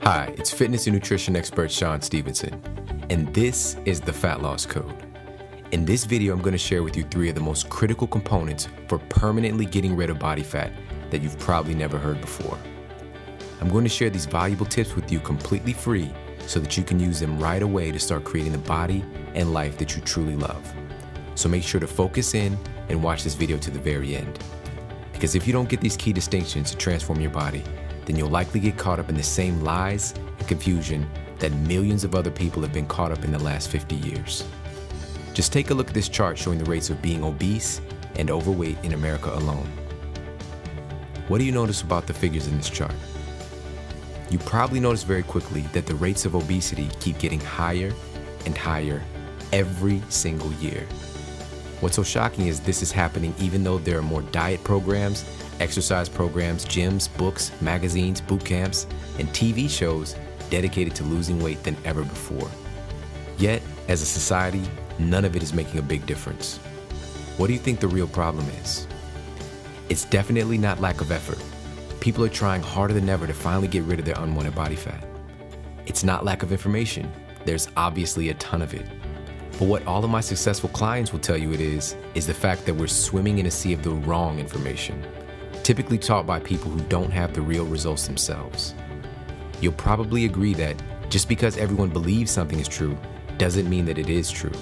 Hi, it's fitness and nutrition expert Sean Stevenson, and this is the Fat Loss Code. In this video, I'm going to share with you 3 of the most critical components for permanently getting rid of body fat that you've probably never heard before. I'm going to share these valuable tips with you completely free so that you can use them right away to start creating the body and life that you truly love. So make sure to focus in and watch this video to the very end. Because if you don't get these key distinctions to transform your body, then you'll likely get caught up in the same lies and confusion that millions of other people have been caught up in the last 50 years. Just take a look at this chart showing the rates of being obese and overweight in America alone. What do you notice about the figures in this chart? You probably notice very quickly that the rates of obesity keep getting higher and higher every single year. What's so shocking is this is happening even though there are more diet programs, exercise programs, gyms, books, magazines, boot camps, and TV shows dedicated to losing weight than ever before. Yet, as a society, none of it is making a big difference. What do you think the real problem is? It's definitely not lack of effort. People are trying harder than ever to finally get rid of their unwanted body fat. It's not lack of information. There's obviously a ton of it. But what all of my successful clients will tell you it is the fact that we're swimming in a sea of the wrong information, typically taught by people who don't have the real results themselves. You'll probably agree that just because everyone believes something is true doesn't mean that it is true.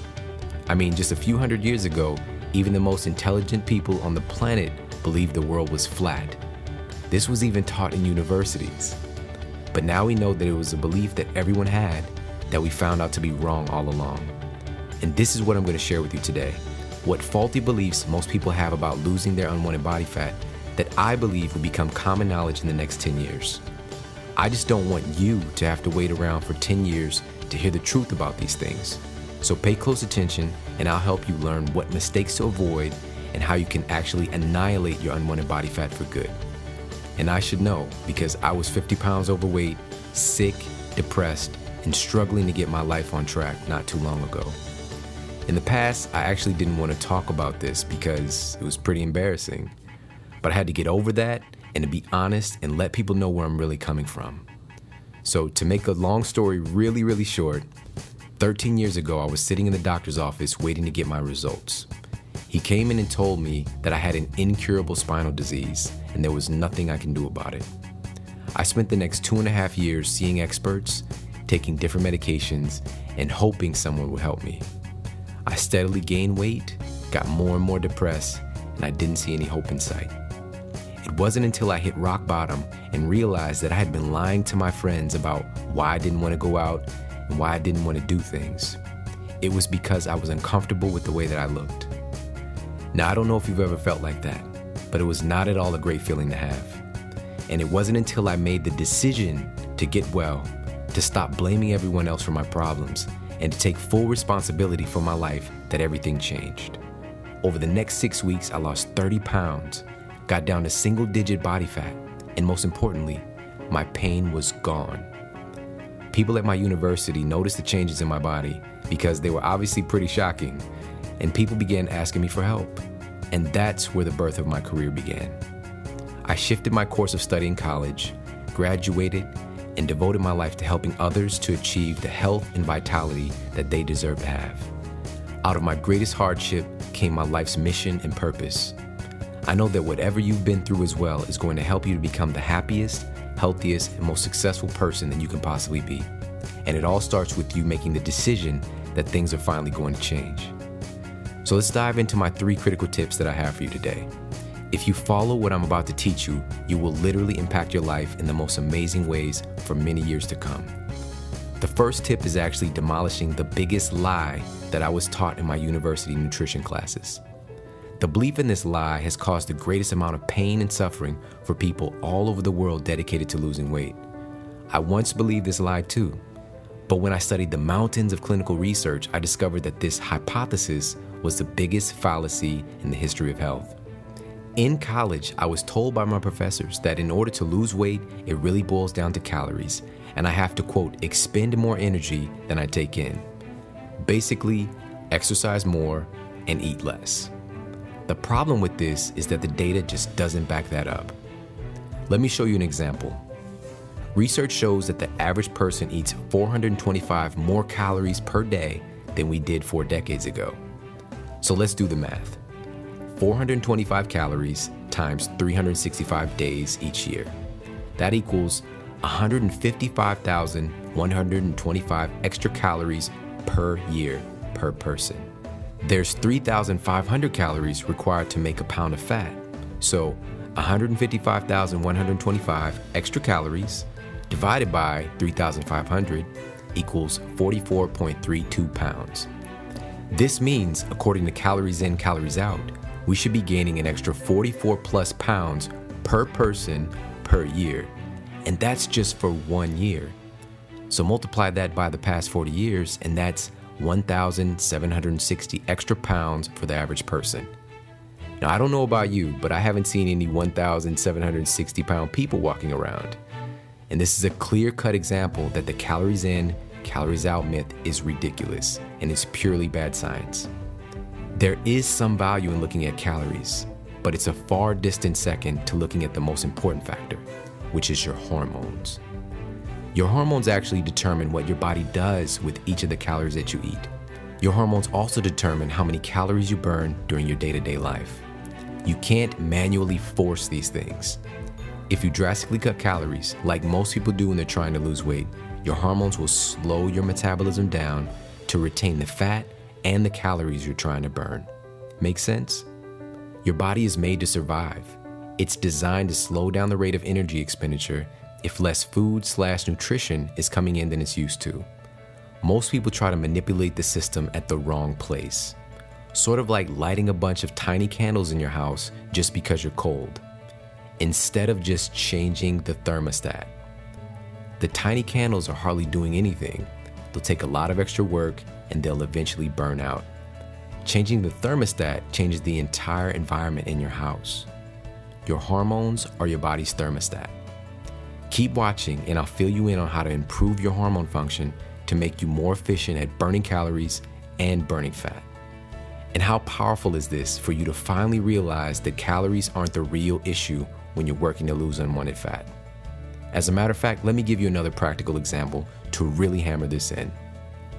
I mean, just a few hundred years ago, even the most intelligent people on the planet believed the world was flat. This was even taught in universities. But now we know that it was a belief that everyone had that we found out to be wrong all along. And this is what I'm going to share with you today. What faulty beliefs most people have about losing their unwanted body fat that I believe will become common knowledge in the next 10 years. I just don't want you to have to wait around for 10 years to hear the truth about these things. So pay close attention and I'll help you learn what mistakes to avoid and how you can actually annihilate your unwanted body fat for good. And I should know because I was 50 pounds overweight, sick, depressed, and struggling to get my life on track not too long ago. In the past, I actually didn't want to talk about this because it was pretty embarrassing. But I had to get over that and to be honest and let people know where I'm really coming from. So to make a long story really short, 13 years ago, I was sitting in the doctor's office waiting to get my results. He came in and told me that I had an incurable spinal disease and there was nothing I can do about it. I spent the next 2.5 years seeing experts, taking different medications, and hoping someone would help me. I steadily gained weight, got more and more depressed, and I didn't see any hope in sight. It wasn't until I hit rock bottom and realized that I had been lying to my friends about why I didn't want to go out and why I didn't want to do things. It was because I was uncomfortable with the way that I looked. Now, I don't know if you've ever felt like that, but it was not at all a great feeling to have. And it wasn't until I made the decision to get well, to stop blaming everyone else for my problems, and to take full responsibility for my life that everything changed. Over the next 6 weeks, I lost 30 pounds, got down to single-digit body fat, and most importantly, my pain was gone. People at my university noticed the changes in my body because they were obviously pretty shocking, and people began asking me for help. And that's where the birth of my career began. I shifted my course of study in college, graduated, and devoted my life to helping others to achieve the health and vitality that they deserve to have. Out of my greatest hardship came my life's mission and purpose. I know that whatever you've been through as well is going to help you to become the happiest, healthiest, and most successful person that you can possibly be. And it all starts with you making the decision that things are finally going to change. So let's dive into my 3 critical tips that I have for you today. If you follow what I'm about to teach you, you will literally impact your life in the most amazing ways for many years to come. The first tip is actually demolishing the biggest lie that I was taught in my university nutrition classes. The belief in this lie has caused the greatest amount of pain and suffering for people all over the world dedicated to losing weight. I once believed this lie too, but when I studied the mountains of clinical research, I discovered that this hypothesis was the biggest fallacy in the history of health. In college, I was told by my professors that in order to lose weight, it really boils down to calories, and I have to, quote, expend more energy than I take in. Basically, exercise more and eat less. The problem with this is that the data just doesn't back that up. Let me show you an example. Research shows that the average person eats 425 more calories per day than we did 4 decades ago. So let's do the math. 425 calories times 365 days each year. That equals 155,125 extra calories per year per person. There's 3,500 calories required to make a pound of fat. So 155,125 extra calories divided by 3,500 equals 44.32 pounds. This means, according to Calories In, Calories Out, we should be gaining an extra 44 plus pounds per person per year. And that's just for 1 year. So multiply that by the past 40 years, and that's 1,760 extra pounds for the average person. Now, I don't know about you, but I haven't seen any 1,760 pound people walking around. And this is a clear-cut example that the calories in, calories out myth is ridiculous, and it's purely bad science. There is some value in looking at calories, but it's a far distant second to looking at the most important factor, which is your hormones. Your hormones actually determine what your body does with each of the calories that you eat. Your hormones also determine how many calories you burn during your day-to-day life. You can't manually force these things. If you drastically cut calories, like most people do when they're trying to lose weight, your hormones will slow your metabolism down to retain the fat and the calories you're trying to burn. Make sense? Your body is made to survive. It's designed to slow down the rate of energy expenditure if less food/nutrition is coming in than it's used to. Most people try to manipulate the system at the wrong place. Sort of like lighting a bunch of tiny candles in your house just because you're cold, instead of just changing the thermostat. The tiny candles are hardly doing anything. They'll take a lot of extra work and they'll eventually burn out. Changing the thermostat changes the entire environment in your house. Your hormones are your body's thermostat. Keep watching and I'll fill you in on how to improve your hormone function to make you more efficient at burning calories and burning fat. And how powerful is this for you to finally realize that calories aren't the real issue when you're working to lose unwanted fat? As a matter of fact, let me give you another practical example to really hammer this in.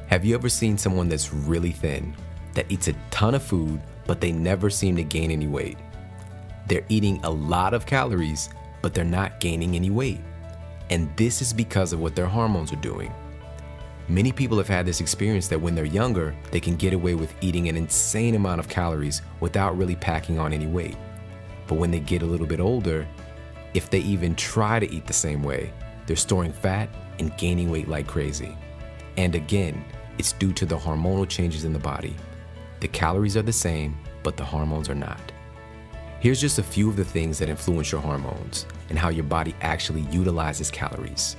Have you ever seen someone that's really thin, that eats a ton of food, but they never seem to gain any weight? They're eating a lot of calories, but they're not gaining any weight. And this is because of what their hormones are doing. Many people have had this experience that when they're younger, they can get away with eating an insane amount of calories without really packing on any weight. But when they get a little bit older, if they even try to eat the same way, they're storing fat and gaining weight like crazy. And again, it's due to the hormonal changes in the body. The calories are the same, but the hormones are not. Here's just a few of the things that influence your hormones and how your body actually utilizes calories.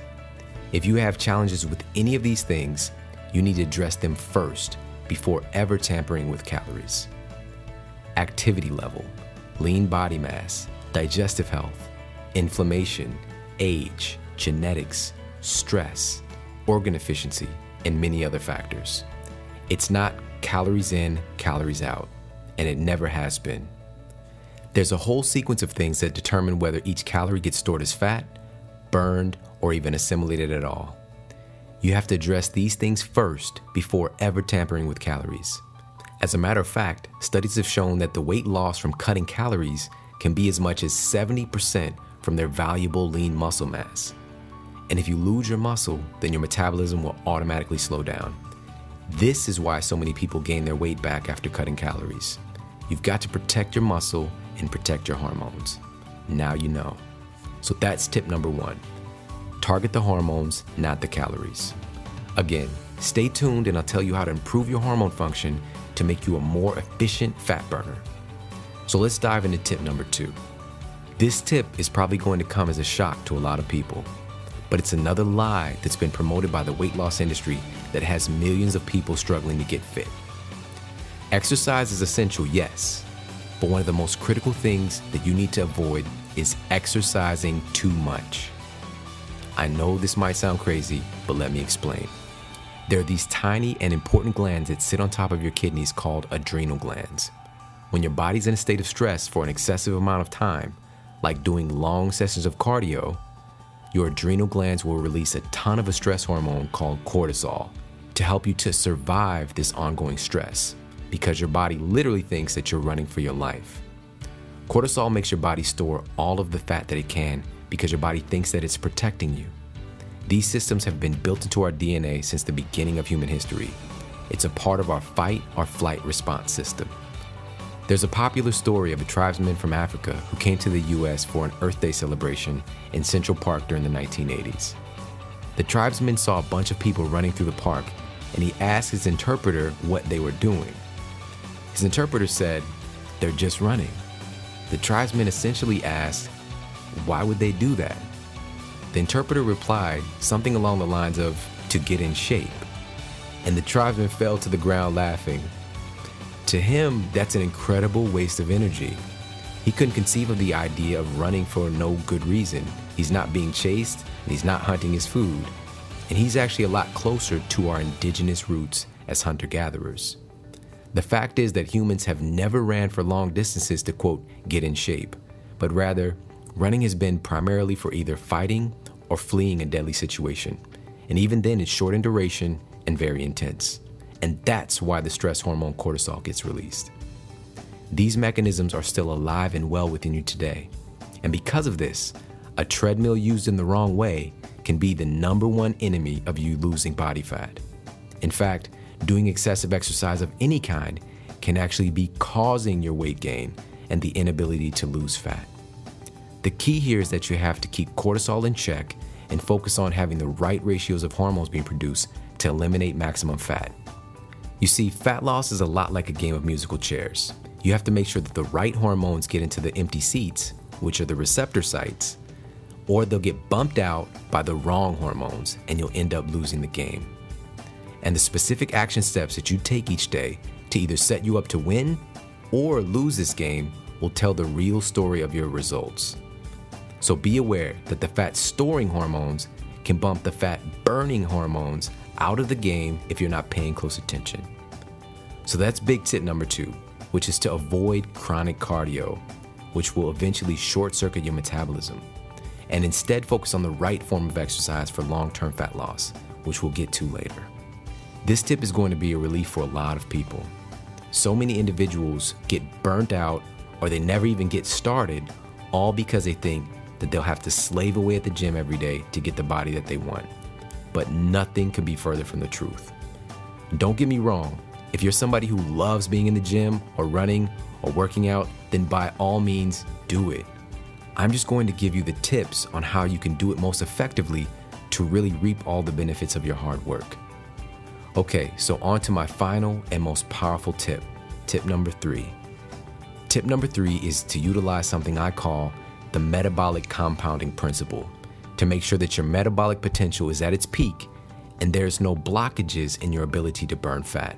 If you have challenges with any of these things, you need to address them first before ever tampering with calories. Activity level, lean body mass, digestive health, inflammation, age, genetics, stress, organ efficiency, and many other factors. It's not calories in, calories out, and it never has been. There's a whole sequence of things that determine whether each calorie gets stored as fat, burned, or even assimilated at all. You have to address these things first before ever tampering with calories. As a matter of fact, studies have shown that the weight loss from cutting calories can be as much as 70% from their valuable lean muscle mass. And if you lose your muscle, then your metabolism will automatically slow down. This is why so many people gain their weight back after cutting calories. You've got to protect your muscle and protect your hormones. Now you know. So that's tip number 1. Target the hormones, not the calories. Again, stay tuned and I'll tell you how to improve your hormone function to make you a more efficient fat burner. So let's dive into tip number 2. This tip is probably going to come as a shock to a lot of people, but it's another lie that's been promoted by the weight loss industry that has millions of people struggling to get fit. Exercise is essential, yes, but one of the most critical things that you need to avoid is exercising too much. I know this might sound crazy, but let me explain. There are these tiny and important glands that sit on top of your kidneys called adrenal glands. When your body's in a state of stress for an excessive amount of time, like doing long sessions of cardio, your adrenal glands will release a ton of a stress hormone called cortisol to help you to survive this ongoing stress, because your body literally thinks that you're running for your life. Cortisol makes your body store all of the fat that it can because your body thinks that it's protecting you. These systems have been built into our DNA since the beginning of human history. It's a part of our fight or flight response system. There's a popular story of a tribesman from Africa who came to the US for an Earth Day celebration in Central Park during the 1980s. The tribesman saw a bunch of people running through the park, and he asked his interpreter what they were doing. His interpreter said, "They're just running." The tribesman essentially asked, "Why would they do that?" The interpreter replied something along the lines of, "To get in shape." And the tribesman fell to the ground laughing. To him, that's an incredible waste of energy. He couldn't conceive of the idea of running for no good reason. He's not being chased, and he's not hunting his food. And he's actually a lot closer to our indigenous roots as hunter-gatherers. The fact is that humans have never ran for long distances to, quote, get in shape, but rather, running has been primarily for either fighting or fleeing a deadly situation. And even then, it's short in duration and very intense. And that's why the stress hormone cortisol gets released. These mechanisms are still alive and well within you today. And because of this, a treadmill used in the wrong way can be the #1 enemy of you losing body fat. In fact, doing excessive exercise of any kind can actually be causing your weight gain and the inability to lose fat. The key here is that you have to keep cortisol in check and focus on having the right ratios of hormones being produced to eliminate maximum fat. You see, fat loss is a lot like a game of musical chairs. You have to make sure that the right hormones get into the empty seats, which are the receptor sites, or they'll get bumped out by the wrong hormones and you'll end up losing the game. And the specific action steps that you take each day to either set you up to win or lose this game will tell the real story of your results. So be aware that the fat storing hormones can bump the fat burning hormones out of the game if you're not paying close attention. So that's big tip number 2, which is to avoid chronic cardio, which will eventually short circuit your metabolism, and instead focus on the right form of exercise for long-term fat loss, which we'll get to later. This tip is going to be a relief for a lot of people. So many individuals get burnt out or they never even get started, all because they think that they'll have to slave away at the gym every day to get the body that they want. But nothing could be further from the truth. Don't get me wrong, if you're somebody who loves being in the gym or running or working out, then by all means, do it. I'm just going to give you the tips on how you can do it most effectively to really reap all the benefits of your hard work. Okay, so on to my final and most powerful tip, tip number 3. Tip number 3 is to utilize something I call the metabolic compounding principle to make sure that your metabolic potential is at its peak and there's no blockages in your ability to burn fat.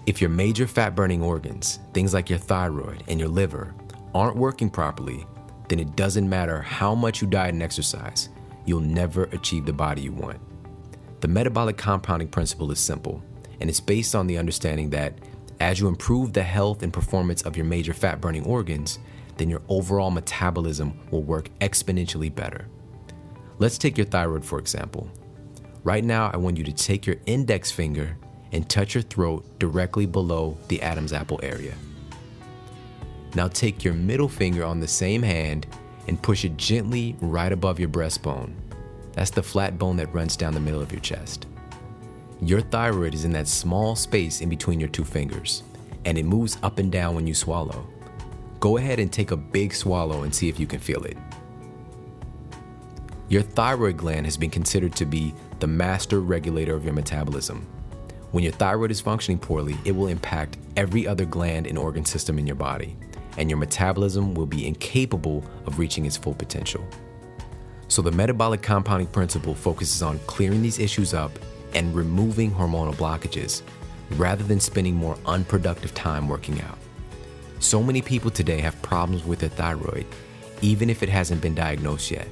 If your major fat burning organs, things like your thyroid and your liver, aren't working properly, then it doesn't matter how much you diet and exercise, you'll never achieve the body you want. The metabolic compounding principle is simple, and it's based on the understanding that as you improve the health and performance of your major fat burning organs, then your overall metabolism will work exponentially better. Let's take your thyroid for example. Right now, I want you to take your index finger and touch your throat directly below the Adam's apple area. Now take your middle finger on the same hand and push it gently right above your breastbone. That's the flat bone that runs down the middle of your chest. Your thyroid is in that small space in between your two fingers, and it moves up and down when you swallow. Go ahead and take a big swallow and see if you can feel it. Your thyroid gland has been considered to be the master regulator of your metabolism. When your thyroid is functioning poorly, it will impact every other gland and organ system in your body, and your metabolism will be incapable of reaching its full potential. So the metabolic compounding principle focuses on clearing these issues up and removing hormonal blockages, rather than spending more unproductive time working out. So many people today have problems with their thyroid, even if it hasn't been diagnosed yet.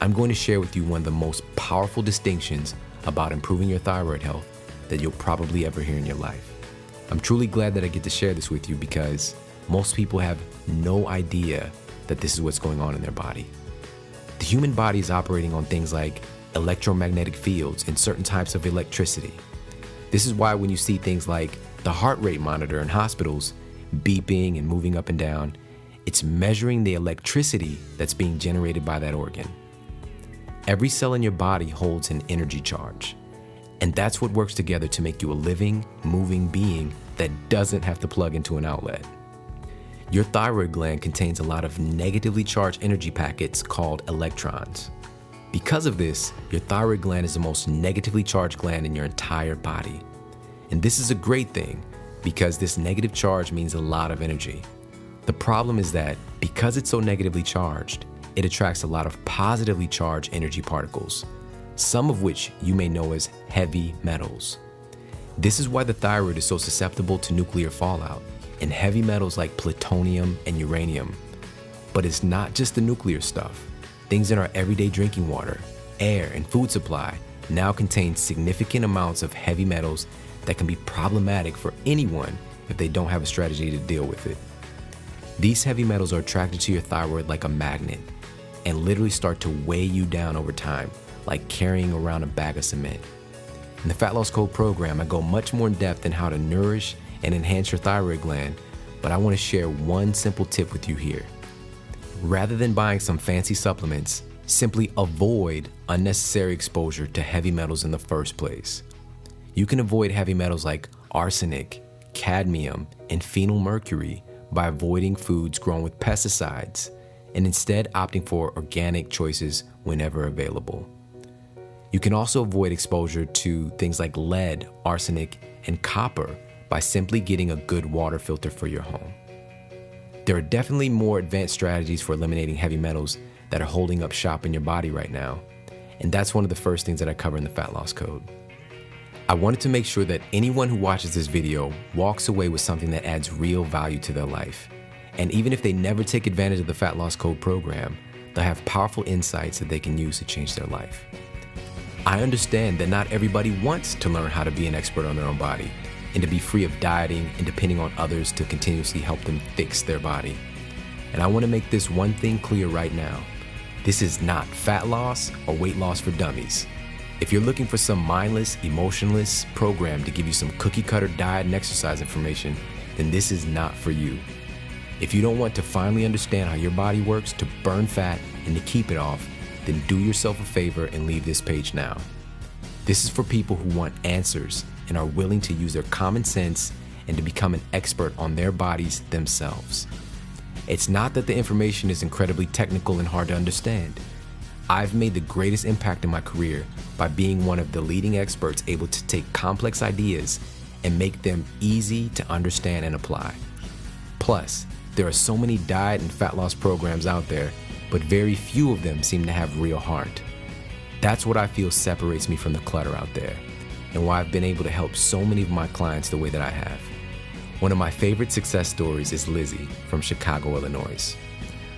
I'm going to share with you one of the most powerful distinctions about improving your thyroid health that you'll probably ever hear in your life. I'm truly glad that I get to share this with you because most people have no idea that this is what's going on in their body. The human body is operating on things like electromagnetic fields and certain types of electricity. This is why when you see things like the heart rate monitor in hospitals beeping and moving up and down, it's measuring the electricity that's being generated by that organ. Every cell in your body holds an energy charge, and that's what works together to make you a living, moving being that doesn't have to plug into an outlet. Your thyroid gland contains a lot of negatively charged energy packets called electrons. Because of this, your thyroid gland is the most negatively charged gland in your entire body. And this is a great thing because this negative charge means a lot of energy. The problem is that because it's so negatively charged, it attracts a lot of positively charged energy particles, some of which you may know as heavy metals. This is why the thyroid is so susceptible to nuclear fallout and heavy metals like plutonium and uranium. But it's not just the nuclear stuff. Things in our everyday drinking water, air, and food supply now contain significant amounts of heavy metals that can be problematic for anyone if they don't have a strategy to deal with it. These heavy metals are attracted to your thyroid like a magnet and literally start to weigh you down over time, like carrying around a bag of cement. In the Fat Loss Code program, I go much more in depth in how to nourish and enhance your thyroid gland, but I want to share one simple tip with you here. Rather than buying some fancy supplements, simply avoid unnecessary exposure to heavy metals in the first place. You can avoid heavy metals like arsenic, cadmium, and phenylmercury by avoiding foods grown with pesticides and instead opting for organic choices whenever available. You can also avoid exposure to things like lead, arsenic, and copper by simply getting a good water filter for your home. There are definitely more advanced strategies for eliminating heavy metals that are holding up shop in your body right now, and that's one of the first things that I cover in the Fat Loss Code. I wanted to make sure that anyone who watches this video walks away with something that adds real value to their life. And even if they never take advantage of the Fat Loss Code program, they'll have powerful insights that they can use to change their life. I understand that not everybody wants to learn how to be an expert on their own body and to be free of dieting and depending on others to continuously help them fix their body. And I want to make this one thing clear right now. This is not fat loss or weight loss for dummies. If you're looking for some mindless, emotionless program to give you some cookie cutter diet and exercise information, then this is not for you. If you don't want to finally understand how your body works to burn fat and to keep it off, then do yourself a favor and leave this page now. This is for people who want answers and are willing to use their common sense and to become an expert on their bodies themselves. It's not that the information is incredibly technical and hard to understand. I've made the greatest impact in my career by being one of the leading experts able to take complex ideas and make them easy to understand and apply. Plus, there are so many diet and fat loss programs out there, but very few of them seem to have real heart. That's what I feel separates me from the clutter out there, and why I've been able to help so many of my clients the way that I have. One of my favorite success stories is Lizzie from Chicago, Illinois.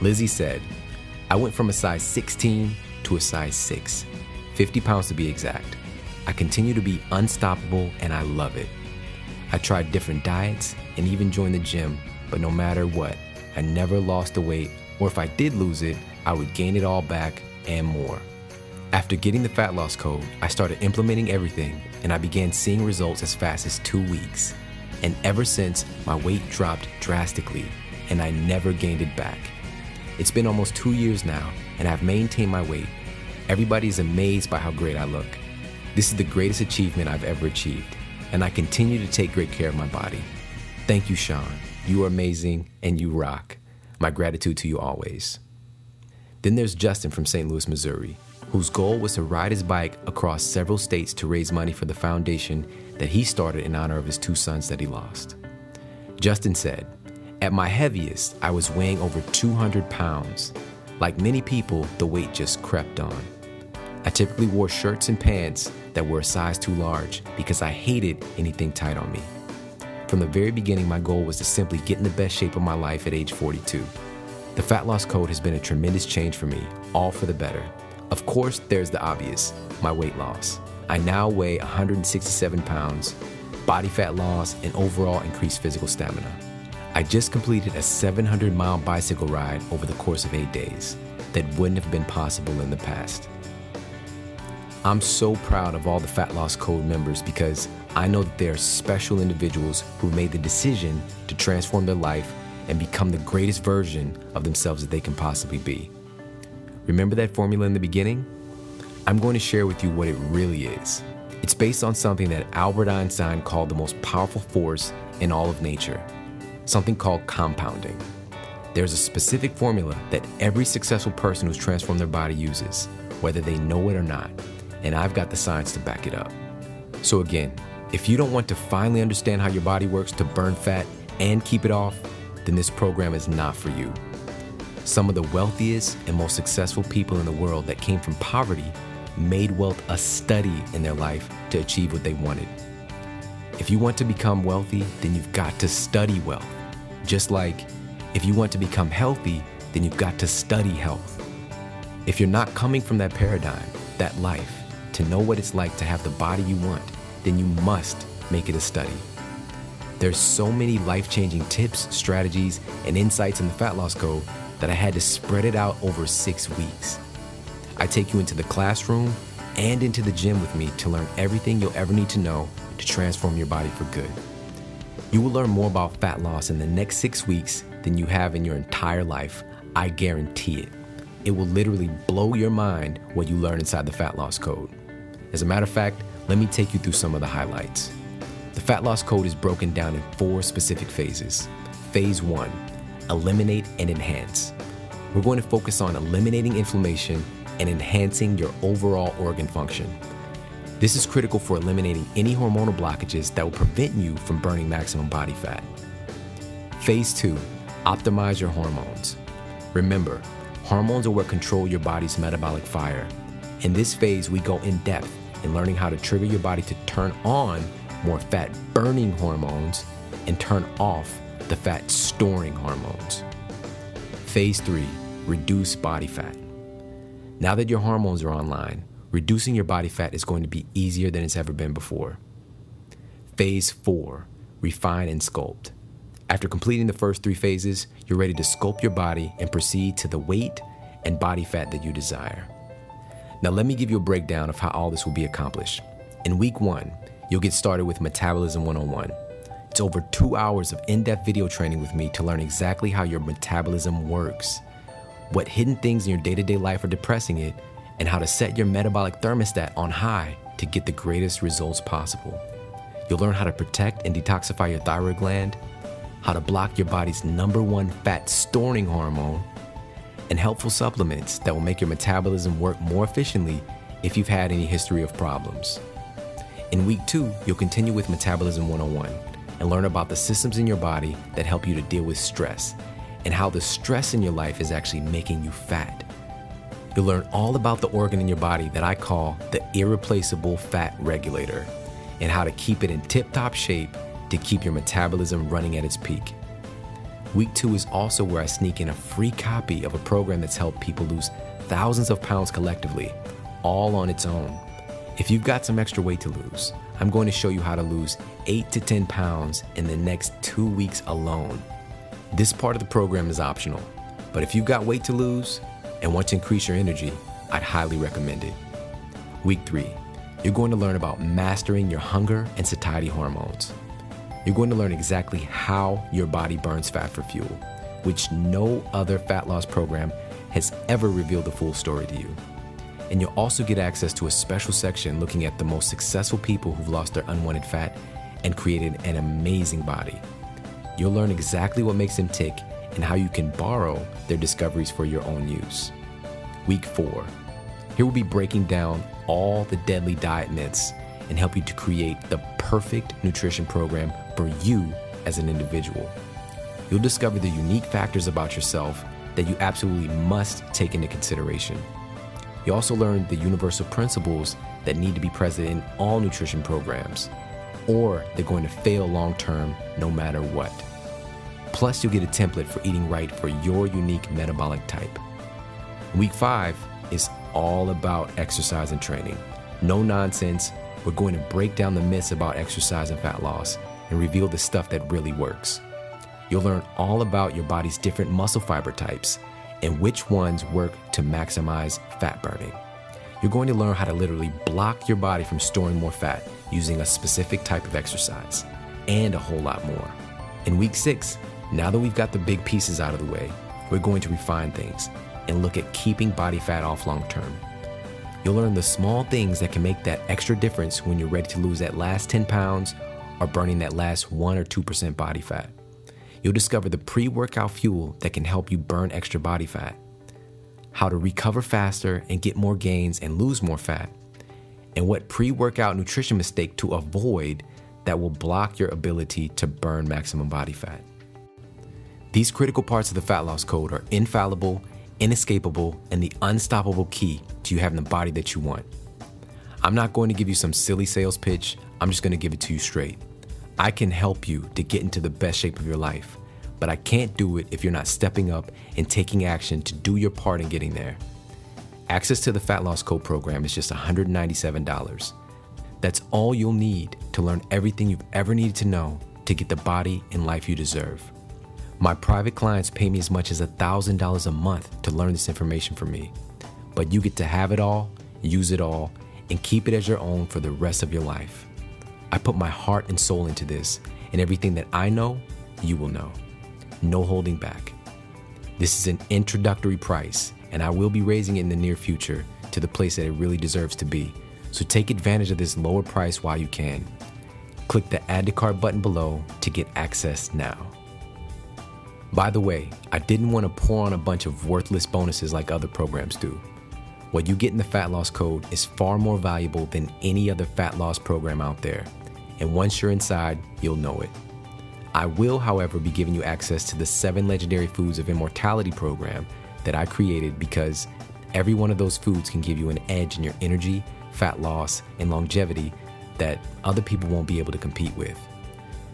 Lizzie said, "I went from a size 16 to a size 6, 50 pounds to be exact. I continue to be unstoppable and I love it. I tried different diets and even joined the gym, but no matter what, I never lost the weight, or if I did lose it, I would gain it all back and more. After getting the Fat Loss Code, I started implementing everything and I began seeing results as fast as 2 weeks. And ever since, my weight dropped drastically and I never gained it back. It's been almost 2 years now and I've maintained my weight. Everybody is amazed by how great I look. This is the greatest achievement I've ever achieved, and I continue to take great care of my body. Thank you, Sean. You are amazing and you rock. My gratitude to you always." Then there's Justin from St. Louis, Missouri, whose goal was to ride his bike across several states to raise money for the foundation that he started in honor of his 2 sons that he lost. Justin said, "At my heaviest, I was weighing over 200 pounds. Like many people, the weight just crept on. I typically wore shirts and pants that were a size too large because I hated anything tight on me. From the very beginning, my goal was to simply get in the best shape of my life at age 42. The Fat Loss Code has been a tremendous change for me, all for the better. Of course, there's the obvious, my weight loss. I now weigh 167 pounds, body fat loss, and overall increased physical stamina. I just completed a 700-mile bicycle ride over the course of 8 days. that wouldn't have been possible in the past. I'm so proud of all the Fat Loss Code members because I know that they are special individuals who made the decision to transform their life and become the greatest version of themselves that they can possibly be. Remember that formula in the beginning? I'm going to share with you what it really is. It's based on something that Albert Einstein called the most powerful force in all of nature, something called compounding. There's a specific formula that every successful person who's transformed their body uses, whether they know it or not, and I've got the science to back it up. So again, if you don't want to finally understand how your body works to burn fat and keep it off, then this program is not for you. Some of the wealthiest and most successful people in the world that came from poverty made wealth a study in their life to achieve what they wanted. If you want to become wealthy, then you've got to study wealth. Just like if you want to become healthy, then you've got to study health. If you're not coming from that paradigm, that life, to know what it's like to have the body you want, then you must make it a study. There's so many life-changing tips, strategies, and insights in the Fat Loss Code that I had to spread it out over 6 weeks. I take you into the classroom and into the gym with me to learn everything you'll ever need to know to transform your body for good. You will learn more about fat loss in the next 6 weeks than you have in your entire life. I guarantee it. It will literally blow your mind what you learn inside the Fat Loss Code. As a matter of fact, let me take you through some of the highlights. The Fat Loss Code is broken down in 4 specific phases. Phase 1, eliminate and enhance. We're going to focus on eliminating inflammation and enhancing your overall organ function. This is critical for eliminating any hormonal blockages that will prevent you from burning maximum body fat. Phase 2, optimize your hormones. Remember, hormones are what control your body's metabolic fire. In this phase, we go in depth in learning how to trigger your body to turn on more fat-burning hormones and turn off the fat-storing hormones. Phase 3, reduce body fat. Now that your hormones are online, reducing your body fat is going to be easier than it's ever been before. Phase 4, refine and sculpt. After completing the first 3 phases, you're ready to sculpt your body and proceed to the weight and body fat that you desire. Now let me give you a breakdown of how all this will be accomplished. In week 1, you'll get started with Metabolism 101. It's over 2 hours of in-depth video training with me to learn exactly how your metabolism works, what hidden things in your day-to-day life are depressing it, and how to set your metabolic thermostat on high to get the greatest results possible. You'll learn how to protect and detoxify your thyroid gland, how to block your body's #1 fat-storing hormone, and helpful supplements that will make your metabolism work more efficiently if you've had any history of problems. In week 2, you'll continue with Metabolism 101 and learn about the systems in your body that help you to deal with stress and how the stress in your life is actually making you fat. You'll learn all about the organ in your body that I call the irreplaceable fat regulator and how to keep it in tip-top shape to keep your metabolism running at its peak. Week 2 is also where I sneak in a free copy of a program that's helped people lose thousands of pounds collectively, all on its own. If you've got some extra weight to lose, I'm going to show you how to lose 8 to 10 pounds in the next 2 weeks alone. This part of the program is optional, but if you've got weight to lose and want to increase your energy, I'd highly recommend it. Week 3, you're going to learn about mastering your hunger and satiety hormones. You're going to learn exactly how your body burns fat for fuel, which no other fat loss program has ever revealed the full story to you. And you'll also get access to a special section looking at the most successful people who've lost their unwanted fat and created an amazing body. You'll learn exactly what makes them tick and how you can borrow their discoveries for your own use. Week 4, here we'll be breaking down all the deadly diet myths and help you to create the perfect nutrition program for you as an individual. You'll discover the unique factors about yourself that you absolutely must take into consideration. You also learn the universal principles that need to be present in all nutrition programs, or they're going to fail long-term no matter what. Plus, you'll get a template for eating right for your unique metabolic type. Week 5 is all about exercise and training. No nonsense. We're going to break down the myths about exercise and fat loss and reveal the stuff that really works. You'll learn all about your body's different muscle fiber types and which ones work to maximize fat burning. You're going to learn how to literally block your body from storing more fat using a specific type of exercise, and a whole lot more. In week 6, now that we've got the big pieces out of the way, we're going to refine things and look at keeping body fat off long term. You'll learn the small things that can make that extra difference when you're ready to lose that last 10 pounds or burning that last 1 or 2% body fat. You'll discover the pre-workout fuel that can help you burn extra body fat, how to recover faster and get more gains and lose more fat, and what pre-workout nutrition mistake to avoid that will block your ability to burn maximum body fat. These critical parts of the Fat Loss Code are infallible, inescapable, and the unstoppable key to you having the body that you want. I'm not going to give you some silly sales pitch. I'm just going to give it to you straight. I can help you to get into the best shape of your life, but I can't do it if you're not stepping up and taking action to do your part in getting there. Access to the Fat Loss Code program is just $197. That's all you'll need to learn everything you've ever needed to know to get the body and life you deserve. My private clients pay me as much as $1,000 a month to learn this information from me, but you get to have it all, use it all, and keep it as your own for the rest of your life. I put my heart and soul into this, and everything that I know, you will know. No holding back. This is an introductory price, and I will be raising it in the near future to the place that it really deserves to be. So take advantage of this lower price while you can. Click the Add to Cart button below to get access now. By the way, I didn't want to pour on a bunch of worthless bonuses like other programs do. What you get in the Fat Loss Code is far more valuable than any other fat loss program out there. And once you're inside, you'll know it. I will, however, be giving you access to the 7 Legendary Foods of Immortality program that I created because every one of those foods can give you an edge in your energy, fat loss, and longevity that other people won't be able to compete with.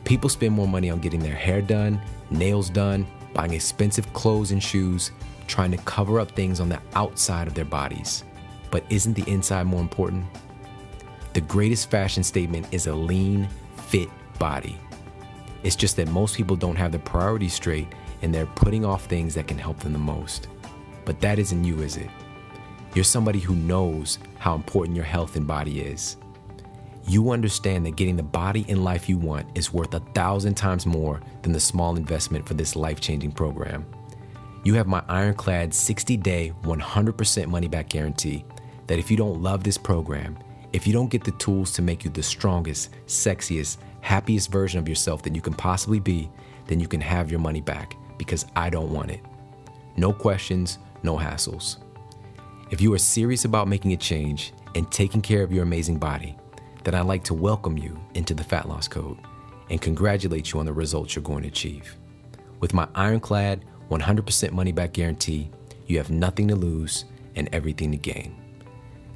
People spend more money on getting their hair done, nails done, buying expensive clothes and shoes, trying to cover up things on the outside of their bodies. But isn't the inside more important? The greatest fashion statement is a lean, fit body. It's just that most people don't have their priorities straight and they're putting off things that can help them the most. But that isn't you, is it? You're somebody who knows how important your health and body is. You understand that getting the body and life you want is worth 1,000 times more than the small investment for this life-changing program. You have my ironclad 60-day, 100% money-back guarantee that if you don't love this program, if you don't get the tools to make you the strongest, sexiest, happiest version of yourself that you can possibly be, then you can have your money back because I don't want it. No questions, no hassles. If you are serious about making a change and taking care of your amazing body, then I'd like to welcome you into the Fat Loss Code and congratulate you on the results you're going to achieve. With my ironclad 100% money back guarantee, you have nothing to lose and everything to gain.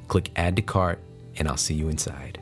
Click Add to Cart and I'll see you inside.